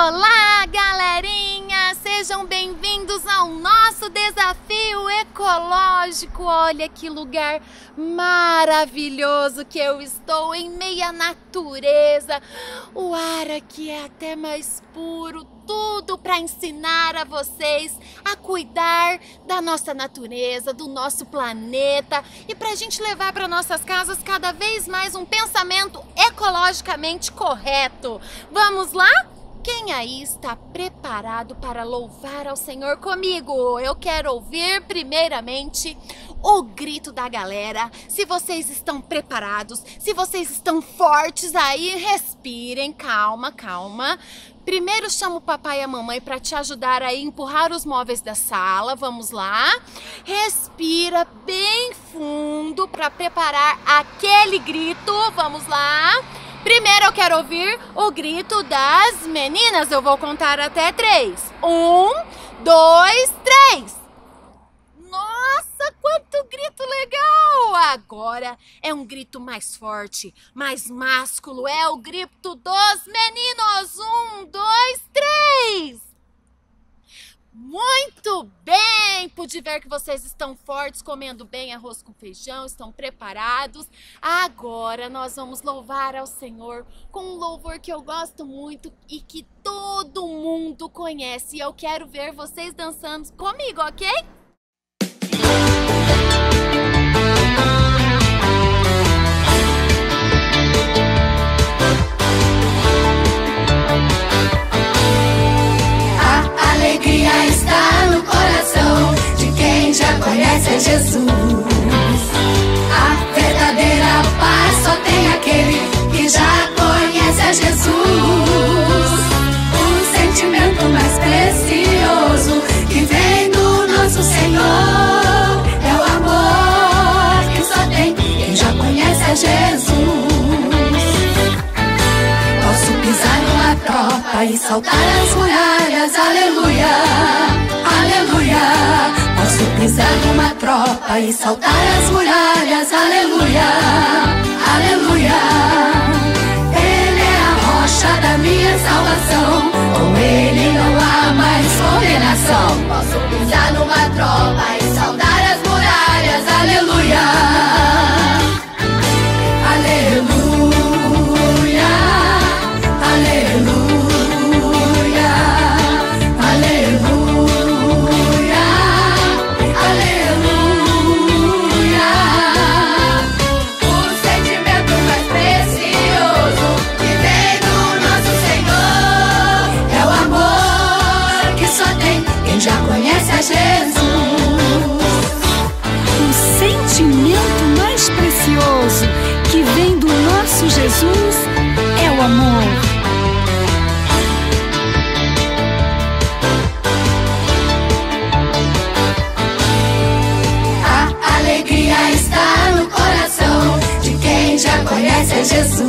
Olá, galerinha! Sejam bem-vindos ao nosso desafio ecológico. Olha que lugar maravilhoso que eu estou, em meia natureza. O ar aqui é até mais puro, tudo para ensinar a vocês a cuidar da nossa natureza, do nosso planeta e para a gente levar para nossas casas cada vez mais um pensamento ecologicamente correto. Vamos lá? Quem aí está preparado para louvar ao Senhor comigo? Eu quero ouvir primeiramente o grito da galera. Se vocês estão preparados, se vocês estão fortes aí, respirem, calma, calma. Primeiro chama o papai e a mamãe para te ajudar a empurrar os móveis da sala. Vamos lá. Respira bem fundo para preparar aquele grito. Vamos lá. Primeiro eu quero ouvir o grito das meninas. Eu vou contar até 3. 1, 2, 3. Nossa, quanto grito legal! Agora é um grito mais forte, mais másculo. É o grito dos meninos. 1, 2, 3. Muito bem! Pude ver que vocês estão fortes, comendo bem arroz com feijão, estão preparados. Agora nós vamos louvar ao Senhor com um louvor que eu gosto muito e que todo mundo conhece. E eu quero ver vocês dançando comigo, ok? Está no coração de quem já conhece a Jesus. A verdadeira paz só tem aquele que já conhece a Jesus. O sentimento mais precioso que vem do nosso Senhor é o amor que só tem quem já conhece a Jesus. Posso pisar numa tropa e saltar as muralhas, aleluia, aleluia. Posso pisar numa tropa e saltar as muralhas, aleluia, aleluia. Ele é a rocha da minha salvação, com ele não há mais condenação. Posso pisar numa tropa e saltar as muralhas, aleluia, aleluia. Jesus é o amor. A alegria está no coração de quem já conhece a Jesus.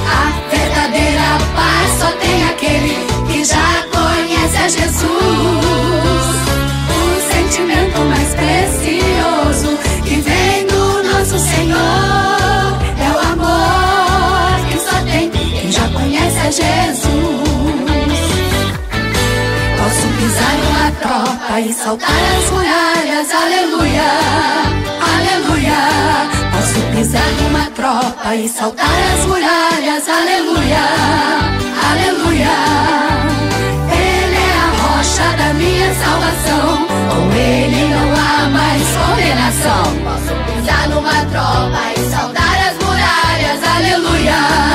A verdadeira paz só tem aquele que já conhece a Jesus. O sentimento mais precioso que vem do nosso Senhor a Jesus. Posso pisar numa tropa e saltar as muralhas, aleluia, aleluia. Posso pisar numa tropa e saltar as muralhas, aleluia, aleluia. Ele é a rocha da minha salvação, com ele não há mais condenação. Posso pisar numa tropa e saltar as muralhas, aleluia.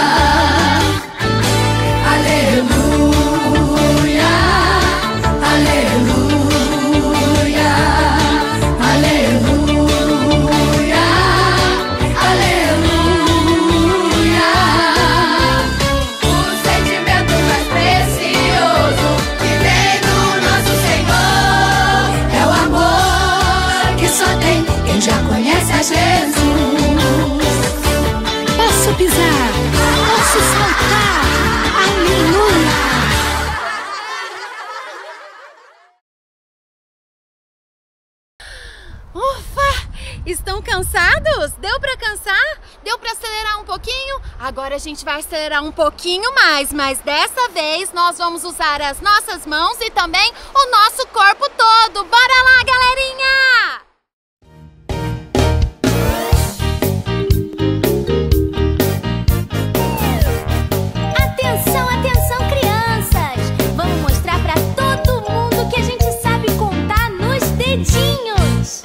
Posso pisar, posso saltar, aleluia. Ufa! Estão cansados? Deu pra cansar? Deu pra acelerar um pouquinho? Agora a gente vai acelerar um pouquinho mais, mas dessa vez nós vamos usar as nossas mãos e também o nosso corpo todo. Bora lá, galerinha! Atenção, atenção, crianças! Vamos mostrar pra todo mundo que a gente sabe contar nos dedinhos.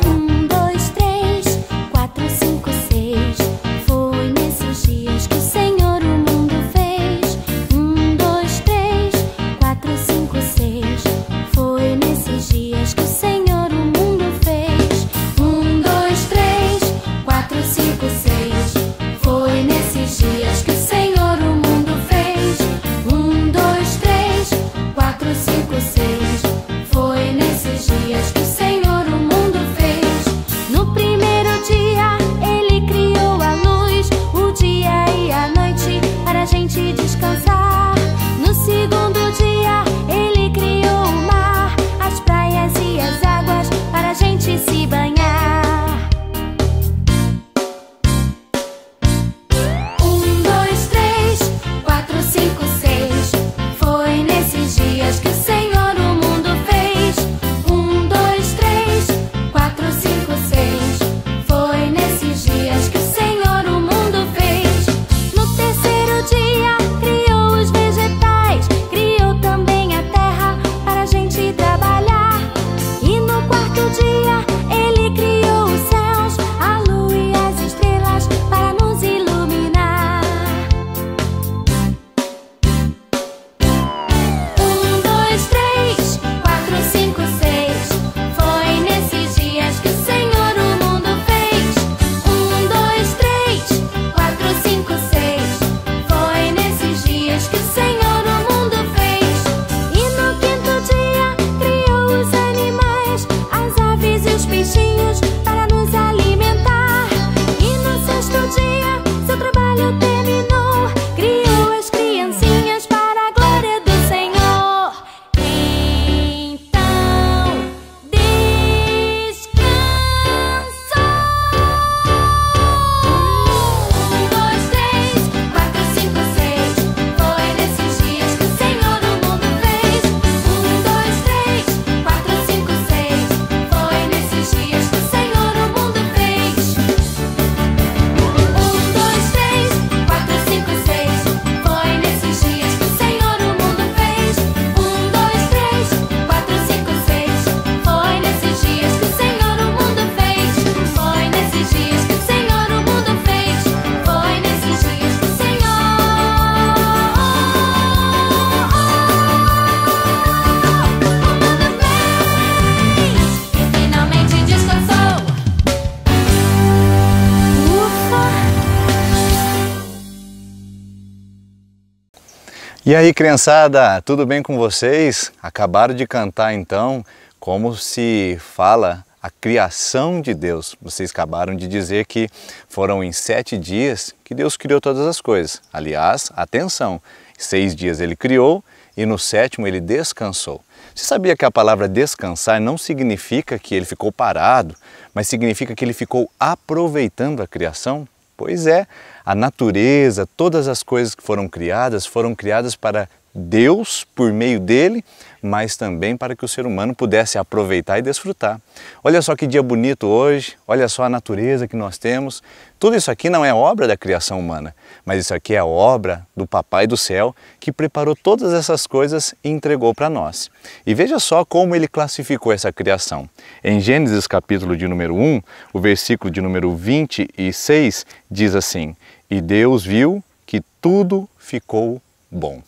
1, 2, 3, 4, 5, 6. Foi nesses dias que o Senhor o mundo fez. 1, 2, 3, 4, 5, 6. Foi nesses dias que o Senhor o mundo fez. 1, 2, 3, 4, 5, 6. Foi nesses dias que o Senhor o mundo fez. 1, 2, 3, 4, 5, 6. Foi nesses dias que o Senhor o mundo fez. No primeiro dia Ele criou a luz, o dia e a noite para a gente descansar. No segundo dia Ele criou o mar, as praias e as águas para a gente se banhar. 1, 2, 3, 4, 5, 6. Foi nesses dias que o Senhor o mundo fez. 1, 2, 3, 4, 5, 6. Foi nesses dias que o Senhor o mundo fez. No terceiro dia criou os vegetais, criou também a terra para a gente trabalhar. E no quarto dia Ele criou os céus, a lua e as estrelas para nos iluminar. 1, 2, 3, 4, 5, 6. Foi nesses dias que o Senhor o mundo fez. 1, 2, 3, 4, 5, 6. Foi nesses dias que o Senhor o mundo fez. E no quinto dia criou os animais, as aves e os peixinhos para nos alimentar. E no sexto dia seu trabalho terminou, criou as criancinhas para a glória do Senhor. Então descansou. 1, 2, 3, 4, 5, 6. Foi nesses dias que o Senhor o mundo fez. 1, 2, 3, 4, 5, 6. Foi nesses dias que o Senhor o mundo fez. 1, 2, 3, 4, 5, 6. Foi nesses dias que o Senhor o mundo fez. 1, 2, 3, 4, 5, 6. Foi nesses dias que o Senhor o mundo fez. Foi nesses dias que o Senhor o mundo fez. Foi nesses dias que o Senhor e finalmente descansou. Ufa! E aí, criançada, tudo bem com vocês? Acabaram de cantar então como se fala a criação de Deus. Vocês acabaram de dizer que foram em 7 dias que Deus criou todas as coisas. Aliás, atenção, 6 dias Ele criou e no 7º Ele descansou. Você sabia que a palavra descansar não significa que Ele ficou parado, mas significa que Ele ficou aproveitando a criação? Pois é, a natureza, todas as coisas que foram criadas para Deus por meio dele, mas também para que o ser humano pudesse aproveitar e desfrutar. Olha só que dia bonito hoje, olha só a natureza que nós temos. Tudo isso aqui não é obra da criação humana, mas isso aqui é obra do Papai do Céu que preparou todas essas coisas e entregou para nós. E veja só como ele classificou essa criação. Em Gênesis capítulo de número 1, o versículo de número 26 diz assim: "E Deus viu que tudo ficou bom."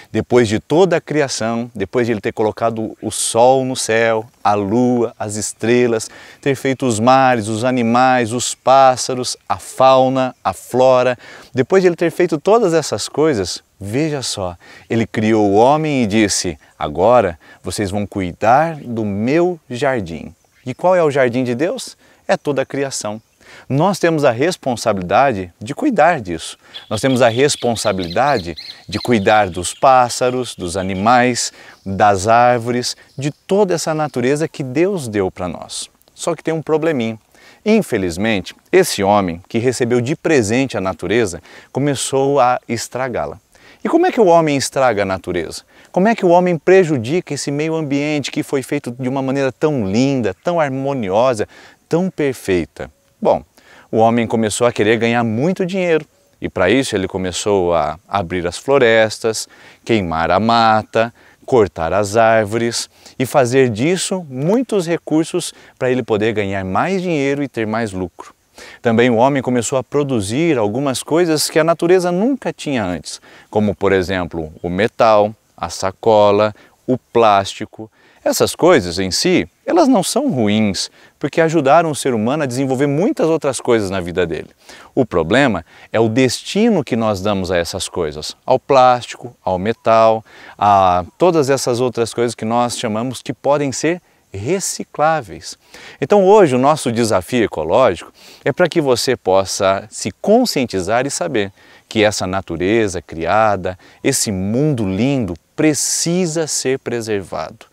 Depois de toda a criação, depois de Ele ter colocado o sol no céu, a lua, as estrelas, ter feito os mares, os animais, os pássaros, a fauna, a flora, depois de Ele ter feito todas essas coisas, veja só, Ele criou o homem e disse: "Agora vocês vão cuidar do meu jardim." E qual é o jardim de Deus? É toda a criação. Nós temos a responsabilidade de cuidar disso. Nós temos a responsabilidade de cuidar dos pássaros, dos animais, das árvores, de toda essa natureza que Deus deu para nós. Só que tem um probleminha. Infelizmente, esse homem que recebeu de presente a natureza começou a estragá-la. E como é que o homem estraga a natureza? Como é que o homem prejudica esse meio ambiente que foi feito de uma maneira tão linda, tão harmoniosa, tão perfeita? Bom, o homem começou a querer ganhar muito dinheiro e para isso ele começou a abrir as florestas, queimar a mata, cortar as árvores e fazer disso muitos recursos para ele poder ganhar mais dinheiro e ter mais lucro. Também o homem começou a produzir algumas coisas que a natureza nunca tinha antes, como por exemplo o metal, a sacola, o plástico. Essas coisas em si, elas não são ruins, porque ajudaram o ser humano a desenvolver muitas outras coisas na vida dele. O problema é o destino que nós damos a essas coisas, ao plástico, ao metal, a todas essas outras coisas que nós chamamos que podem ser recicláveis. Então hoje o nosso desafio ecológico é para que você possa se conscientizar e saber que essa natureza criada, esse mundo lindo precisa ser preservado.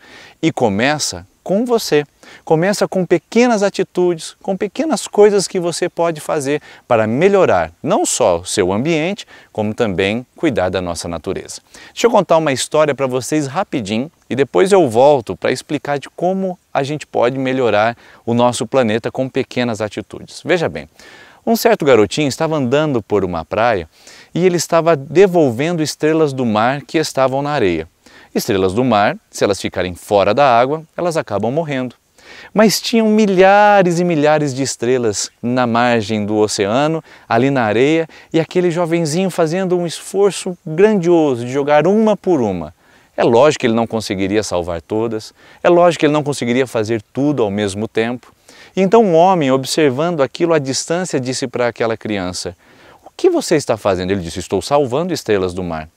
E começa com você. Começa com pequenas atitudes, com pequenas coisas que você pode fazer para melhorar não só o seu ambiente, como também cuidar da nossa natureza. Deixa eu contar uma história para vocês rapidinho e depois eu volto para explicar de como a gente pode melhorar o nosso planeta com pequenas atitudes. Veja bem, um certo garotinho estava andando por uma praia e ele estava devolvendo estrelas do mar que estavam na areia. Estrelas do mar, se elas ficarem fora da água, elas acabam morrendo. Mas tinham milhares e milhares de estrelas na margem do oceano, ali na areia, e aquele jovenzinho fazendo um esforço grandioso de jogar uma por uma. É lógico que ele não conseguiria salvar todas, é lógico que ele não conseguiria fazer tudo ao mesmo tempo. E então um homem, observando aquilo à distância, disse para aquela criança: "O que você está fazendo?" Ele disse: "Estou salvando estrelas do mar."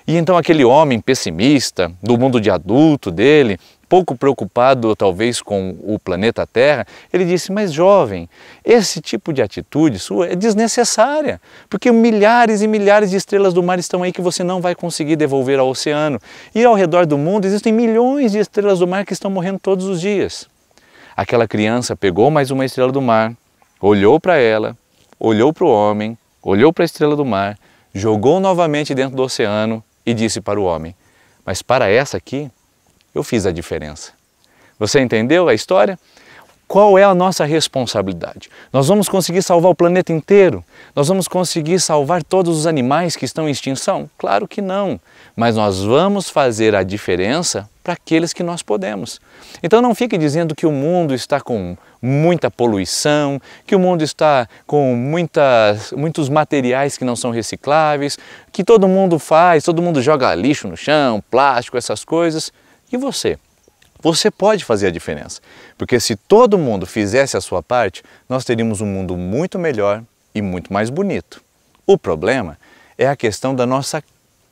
E então aquele homem pessimista, do mundo de adulto dele, pouco preocupado talvez com o planeta Terra, ele disse: "Mas jovem, esse tipo de atitude sua é desnecessária, porque milhares e milhares de estrelas do mar estão aí que você não vai conseguir devolver ao oceano. E ao redor do mundo existem milhões de estrelas do mar que estão morrendo todos os dias." Aquela criança pegou mais uma estrela do mar, olhou para ela, olhou para o homem, olhou para a estrela do mar, jogou novamente dentro do oceano e disse para o homem: "Mas para essa aqui, eu fiz a diferença." Você entendeu a história? Qual é a nossa responsabilidade? Nós vamos conseguir salvar o planeta inteiro? Nós vamos conseguir salvar todos os animais que estão em extinção? Claro que não, mas nós vamos fazer a diferença para aqueles que nós podemos. Então não fique dizendo que o mundo está com muita poluição, que o mundo está com muitos materiais que não são recicláveis, que todo mundo joga lixo no chão, plástico, essas coisas. E você? Você pode fazer a diferença, porque se todo mundo fizesse a sua parte, nós teríamos um mundo muito melhor e muito mais bonito. O problema é a questão da nossa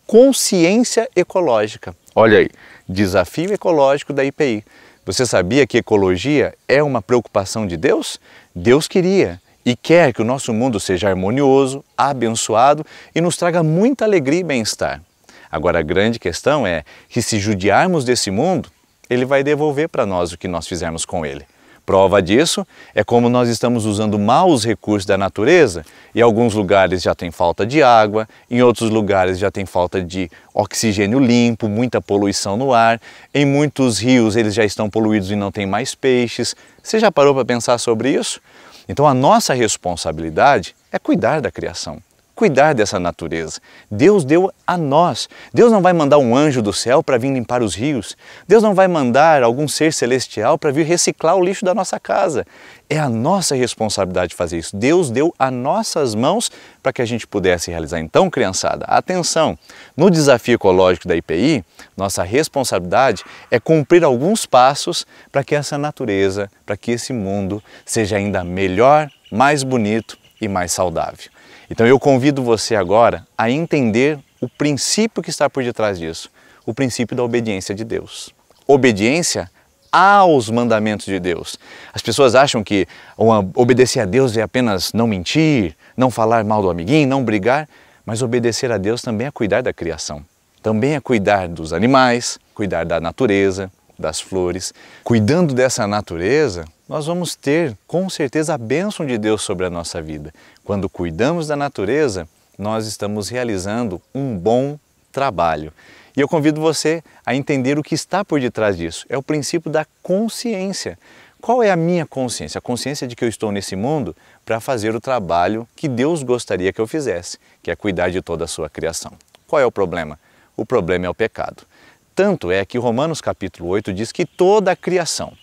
consciência ecológica. Olha aí, desafio ecológico da IPI. Você sabia que ecologia é uma preocupação de Deus? Deus queria e quer que o nosso mundo seja harmonioso, abençoado e nos traga muita alegria e bem-estar. Agora a grande questão é que se judiarmos desse mundo, ele vai devolver para nós o que nós fizermos com ele. Prova disso é como nós estamos usando mal os recursos da natureza. Em alguns lugares já tem falta de água, em outros lugares já tem falta de oxigênio limpo, muita poluição no ar. Em muitos rios eles já estão poluídos e não tem mais peixes. Você já parou para pensar sobre isso? Então a nossa responsabilidade é cuidar da criação, cuidar dessa natureza. Deus deu a nós. Deus não vai mandar um anjo do céu para vir limpar os rios. Deus não vai mandar algum ser celestial para vir reciclar o lixo da nossa casa. É a nossa responsabilidade fazer isso. Deus deu a nossas mãos para que a gente pudesse realizar. Então, criançada, atenção! No desafio ecológico da IPI, nossa responsabilidade é cumprir alguns passos para que essa natureza, para que esse mundo seja ainda melhor, mais bonito e mais saudável. Então eu convido você agora a entender o princípio que está por detrás disso, o princípio da obediência de Deus. Obediência aos mandamentos de Deus. As pessoas acham que obedecer a Deus é apenas não mentir, não falar mal do amiguinho, não brigar, mas obedecer a Deus também é cuidar da criação, também é cuidar dos animais, cuidar da natureza, das flores. Cuidando dessa natureza, nós vamos ter com certeza a bênção de Deus sobre a nossa vida. Quando cuidamos da natureza, nós estamos realizando um bom trabalho. E eu convido você a entender o que está por detrás disso. É o princípio da consciência. Qual é a minha consciência? A consciência de que eu estou nesse mundo para fazer o trabalho que Deus gostaria que eu fizesse, que é cuidar de toda a sua criação. Qual é o problema? O problema é o pecado. Tanto é que Romanos capítulo 8 diz que toda a criação,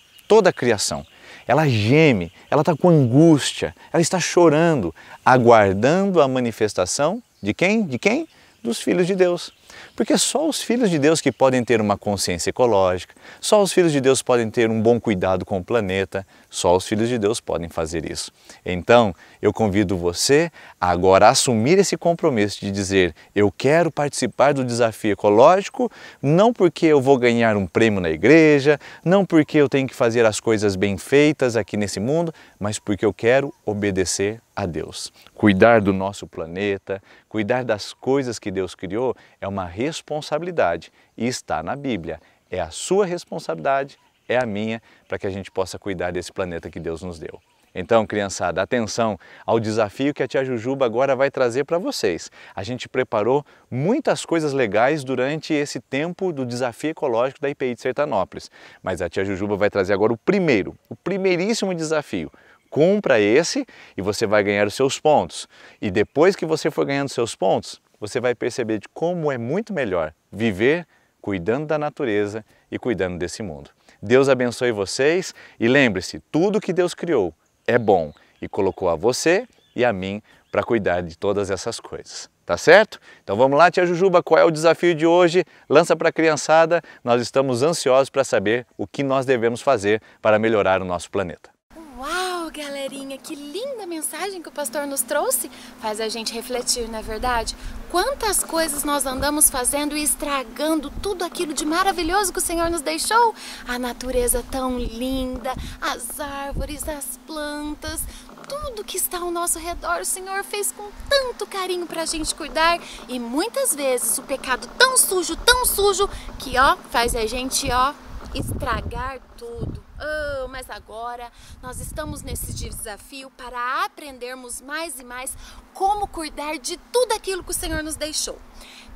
ela geme, ela está com angústia, ela está chorando, aguardando a manifestação de quem? De quem? Dos filhos de Deus. Porque só os filhos de Deus que podem ter uma consciência ecológica, só os filhos de Deus podem ter um bom cuidado com o planeta, só os filhos de Deus podem fazer isso. Então, eu convido você a agora assumir esse compromisso de dizer: eu quero participar do desafio ecológico, não porque eu vou ganhar um prêmio na igreja, não porque eu tenho que fazer as coisas bem feitas aqui nesse mundo, mas porque eu quero obedecer a Deus. Cuidar do nosso planeta, cuidar das coisas que Deus criou é uma responsabilidade e está na Bíblia. É a sua responsabilidade, é a minha, para que a gente possa cuidar desse planeta que Deus nos deu. Então, criançada, atenção ao desafio que a tia Jujuba agora vai trazer para vocês. A gente preparou muitas coisas legais durante esse tempo do desafio ecológico da IPI de Sertanópolis. Mas a tia Jujuba vai trazer agora o primeiríssimo desafio. Cumpra esse e você vai ganhar os seus pontos. E depois que você for ganhando seus pontos, você vai perceber de como é muito melhor viver cuidando da natureza e cuidando desse mundo. Deus abençoe vocês e lembre-se, tudo que Deus criou é bom e colocou a você e a mim para cuidar de todas essas coisas. Tá certo? Então vamos lá, tia Jujuba, qual é o desafio de hoje? Lança para a criançada, nós estamos ansiosos para saber o que nós devemos fazer para melhorar o nosso planeta. Uau, galerinha, que linda mensagem que o pastor nos trouxe. Faz a gente refletir, não é verdade? Quantas coisas nós andamos fazendo e estragando tudo aquilo de maravilhoso que o Senhor nos deixou. A natureza tão linda, as árvores, as plantas, tudo que está ao nosso redor, o Senhor fez com tanto carinho pra gente cuidar. E muitas vezes o pecado tão sujo, que faz a gente estragar tudo. Mas agora nós estamos nesse desafio para aprendermos mais e mais como cuidar de tudo aquilo que o Senhor nos deixou.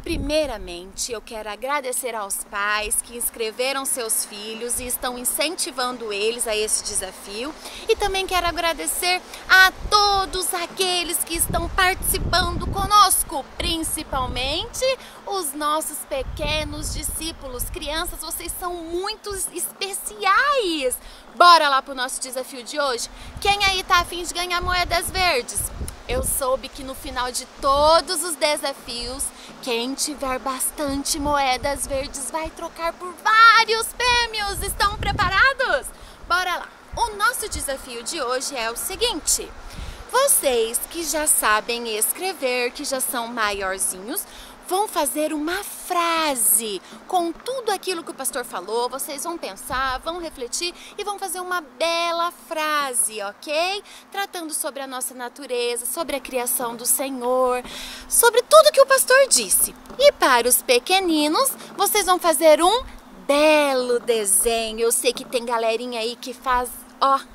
Primeiramente, eu quero agradecer aos pais que inscreveram seus filhos e estão incentivando eles a esse desafio. E também quero agradecer a todos aqueles que estão participando conosco, principalmente os nossos pequenos discípulos. Crianças, vocês são muito especiais! Bora lá pro nosso desafio de hoje? Quem aí tá a fim de ganhar moedas verdes? Eu soube que no final de todos os desafios, quem tiver bastante moedas verdes vai trocar por vários prêmios. Estão preparados? Bora lá! O nosso desafio de hoje é o seguinte: vocês que já sabem escrever, que já são maiorzinhos, vão fazer uma frase com tudo aquilo que o pastor falou. Vocês vão pensar, vão refletir e vão fazer uma bela frase, ok? Tratando sobre a nossa natureza, sobre a criação do Senhor, sobre tudo que o pastor disse. E para os pequeninos, vocês vão fazer um belo desenho. Eu sei que tem galerinha aí que faz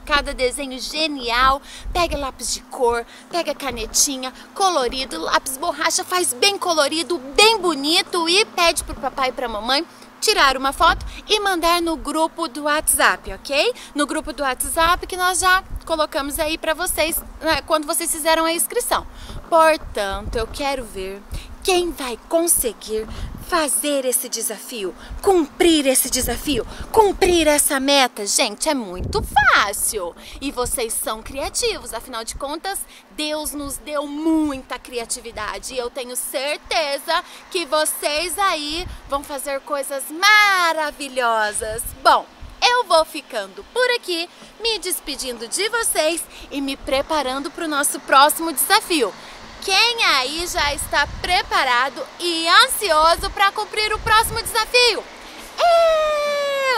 cada desenho genial. Pega lápis de cor, pega canetinha, colorido, lápis borracha, faz bem colorido, bem bonito e pede pro papai e pra mamãe tirar uma foto e mandar no grupo do WhatsApp, ok? No grupo do WhatsApp que nós já colocamos aí pra vocês, né, quando vocês fizeram a inscrição. Portanto, eu quero ver quem vai conseguir fazer esse desafio, cumprir esse desafio, cumprir essa meta. Gente, é muito fácil. E vocês são criativos, afinal de contas, Deus nos deu muita criatividade. E eu tenho certeza que vocês aí vão fazer coisas maravilhosas. Bom, eu vou ficando por aqui, me despedindo de vocês e me preparando para o nosso próximo desafio. Quem aí já está preparado e ansioso para cumprir o próximo desafio?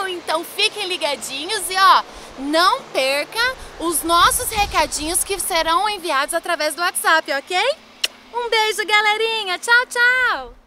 Então fiquem ligadinhos e não perca os nossos recadinhos que serão enviados através do WhatsApp, ok? Um beijo, galerinha! Tchau, tchau!